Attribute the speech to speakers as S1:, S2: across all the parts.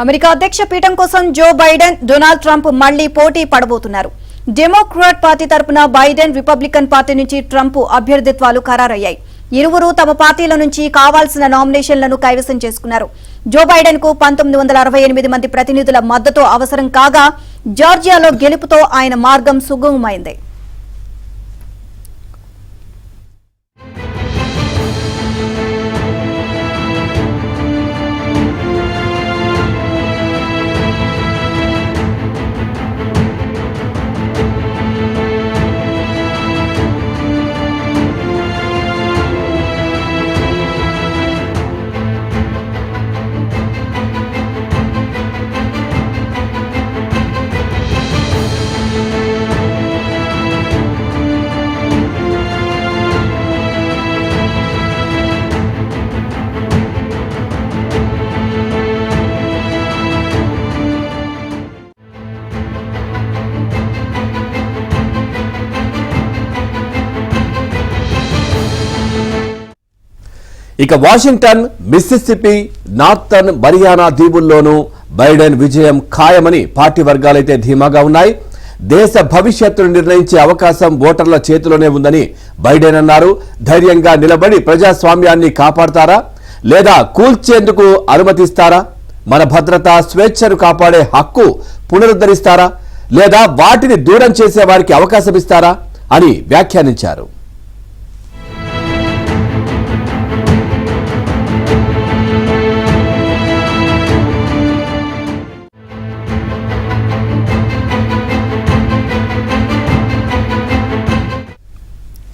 S1: America అధ్యక్ష పీఠం కోసం జో బైడెన్, డొనాల్డ్ ట్రంప్ మళ్లీ పోటీ పడబోతున్నారు. డెమోక్రాట్ పార్టీ తరపున బైడెన్, రిపబ్లికన్ పార్టీ నుంచి ట్రంప్ అభ్యర్థిత్వాలు ఖరారయ్యాయి. ఇరువురు తమ పార్టీల నుంచి కావాల్సిన నామినేషన్లను కైవసం చేసుకున్నారు. జో బైడెన్ కు 1968 మంది ప్రతినిధుల మద్దతు అవసరం కాగా జార్జియాలో గెలుపుతో ఆయన మార్గం సుగమమైంది.
S2: ఇక వాషింగ్టన్, మిస్సిసిపి, నార్థర్న్ మరియానా దీవుల్లోనూ బైడెన్ విజయం ఖాయమని పార్టీ వర్గాలైతే ధీమాగా ఉన్నాయి. దేశ భవిష్యత్తును నిర్ణయించే అవకాశం ఓటర్ల చేతిలోనే ఉందని బైడెన్ అన్నారు. ధైర్యంగా నిలబడి ప్రజాస్వామ్యాన్ని కాపాడతారా లేదా కూల్చేందుకు అనుమతిస్తారా? మన భద్రత, స్వేచ్ఛను కాపాడే హక్కు పునరుద్ధరిస్తారా లేదా వాటిని దూరం చేసే వారికి అవకాశం ఇస్తారా అని వ్యాఖ్యానించారు.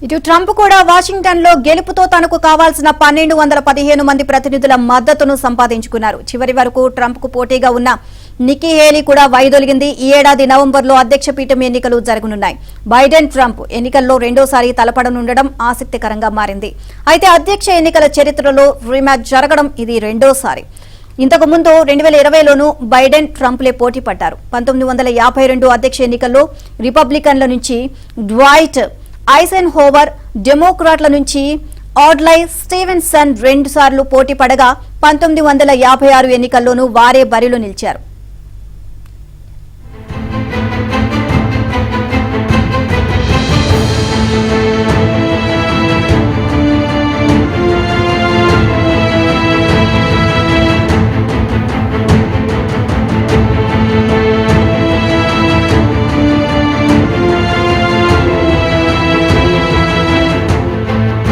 S1: ఇటు ట్రంప్ కూడా వాషింగ్టన్ లో గెలుపుతో తనకు కావాల్సిన 1215 మంది ప్రతినిధుల మద్దతును సంపాదించుకున్నారు. చివరి వరకు ట్రంప్ కు పోటీగా ఉన్న నిక్కీ హేలీ కూడా వైదొలిగింది. ఈ ఏడాది నవంబర్లో అధ్యక్ష పీఠం ఎన్నికలు జరగనున్నాయి. బైడెన్, ట్రంప్ ఎన్నికల్లో రెండోసారి తలపడనుండడం ఆసక్తికరంగా మారింది. అయితే అధ్యక్ష ఎన్నికల చరిత్రలో రీమ్యాచ్ జరగడం ఇది రెండోసారి. ఇంతకు ముందు 2020లోనూ బైడెన్, ట్రంప్లే పోటీ పడ్డారు. 1952 అధ్యక్ష ఎన్నికల్లో రిపబ్లికన్ల నుంచి డ్వైట్ ఐసెన్హోవర్, డెమోక్రాట్ల నుంచి ఆడ్లై స్టీవెన్సన్ 2 సార్లు పోటీ పడగా 1956 ఎన్నికల్లోనూ వారే బరిలో నిలిచారు.